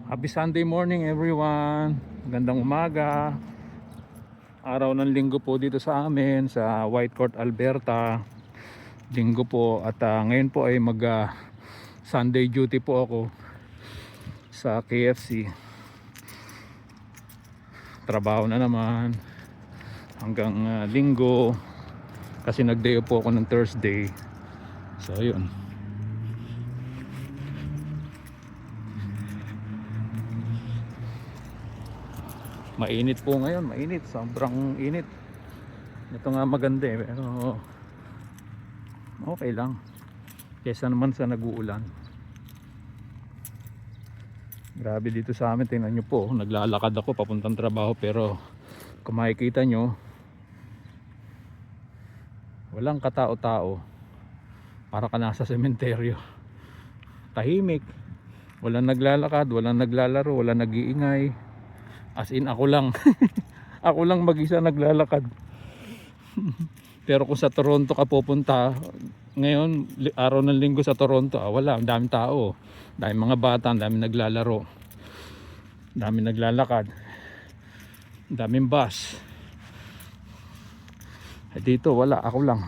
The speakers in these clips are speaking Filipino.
Happy Sunday morning everyone. Gandang umaga. Araw ng linggo po dito sa amin sa Whitecourt, Alberta. Linggo po at ngayon po ay mag Sunday duty po ako sa KFC. Trabaho na naman hanggang linggo kasi nag-day off po ako ng Thursday. So yun. Mainit po ngayon, mainit, sobrang init. Ito nga maganda pero okay lang kesa naman sa nag-uulan. Grabe dito sa amin, tingnan nyo po, naglalakad ako papuntang trabaho pero kung makikita nyo walang katao-tao, para ka nasa sementeryo. Tahimik, walang naglalakad, walang naglalaro, walang nag-iingay. As in ako lang ako lang mag-isa naglalakad. Pero kung sa Toronto ka pupunta ngayon, araw ng linggo sa Toronto, wala, ang daming tao, daming mga bata, ang daming naglalaro, daming naglalakad, daming bus. Dito wala, ako lang.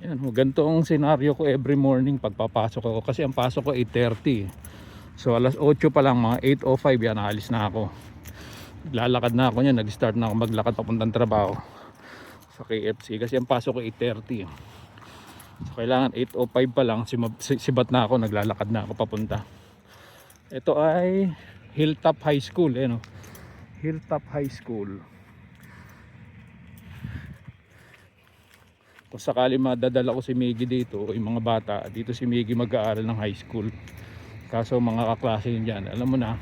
Yan, ganito ang senaryo ko every morning pagpapasok ako, kasi ang pasok ko 8:30. So alas 8 pa lang, mga 8:05 yan, alis na ako. Lalakad na ako niyan, nag-start na ako maglakad papuntang trabaho sa KFC kasi ang pasok ko 8:30. So kailangan 8:05 pa lang, sibat na ako, naglalakad na ako papunta. Ito ay Hilltop High School, no? Hilltop High School. Kung sakali madadala ko si Miggy dito, yung mga bata, dito si Miggy mag-aaral ng high school. Kaso mga kaklase yun dyan, alam mo na,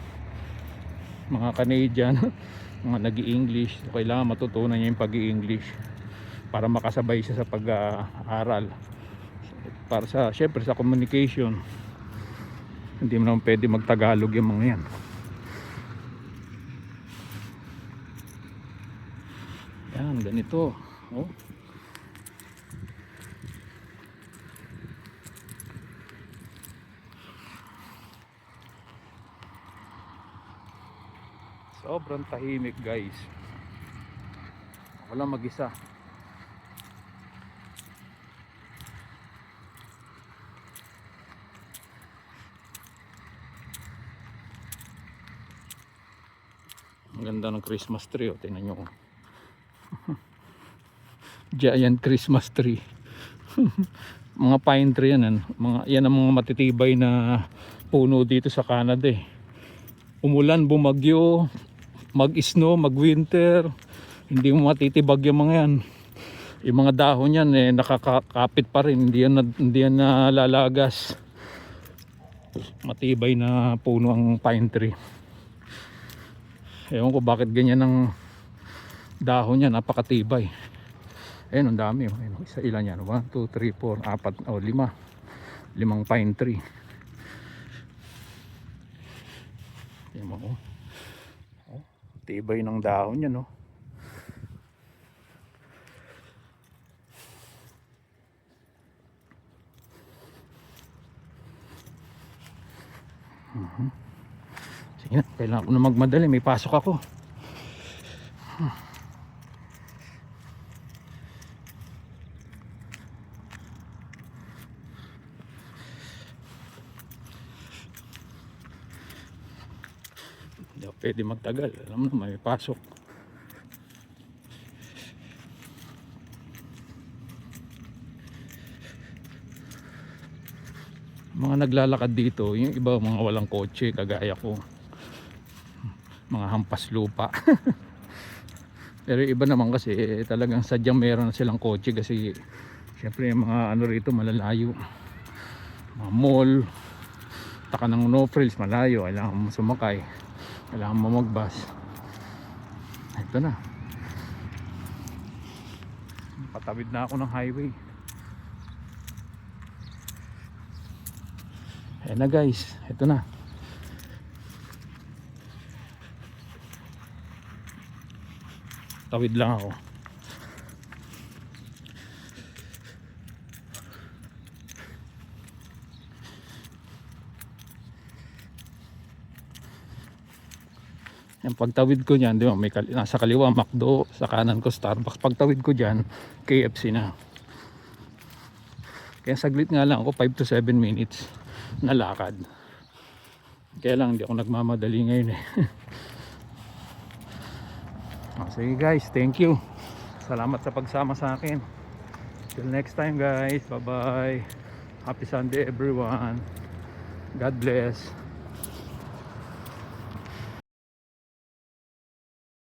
mga Canadian, mga nag-i-English, so kailangan matutunan niya yung pag-i-English para makasabay siya sa pag-aaral. Para sa, syempre sa communication, hindi mo naman pwede mag-Tagalog yung mga yan. Yan, ganito. Oh. Sobrang tahimik guys. Wala mag-isa. Ang ganda ng Christmas tree, tingnan nyo. Giant Christmas tree. Mga pine tree yan, yan ang mga matitibay na puno dito sa Canada eh. Umulan, bumagyo, mag-snow, mag-winter, hindi mo matitibag yung mga yan. Yung mga dahon yan nakakapit pa rin, hindi yan nalalagas. Matibay na puno ang pine tree. Ewan ko bakit ganyan ang dahon yan, napakatibay. Ayun, ang dami. Ayun, ilan yan? 1, 2, 3, 4, 4, 5 limang pine tree. Ayun mo, tibay ng dahon yan, no? Sige na, kailangan ko na magmadali, may pasok ako. Hindi ako pwede magtagal, alam mo, may pasok. Mga naglalakad dito, yung iba mga walang kotse kagaya ko, mga hampas lupa. Pero iba naman kasi talagang sadyang meron na silang kotse kasi syempre yung mga ano rito malalayo, mga mall, taka ng no frills malayo, kailangan mo sumakay, kailangan mo magbus. Ito na, patawid na ako ng highway. Ayan na guys, ito na. Tawid lang ako. Yung pagtawid ko dyan, di ba, nasa kaliwa McDo, sa kanan ko Starbucks. Pagtawid ko dyan, KFC na. Kaya saglit nga lang ako, 5 to 7 minutes na lakad. Kaya lang hindi ako nagmamadali ngayon eh. Sige guys, thank you. Salamat sa pagsama sa akin. Till next time guys, bye bye. Happy Sunday everyone. God bless.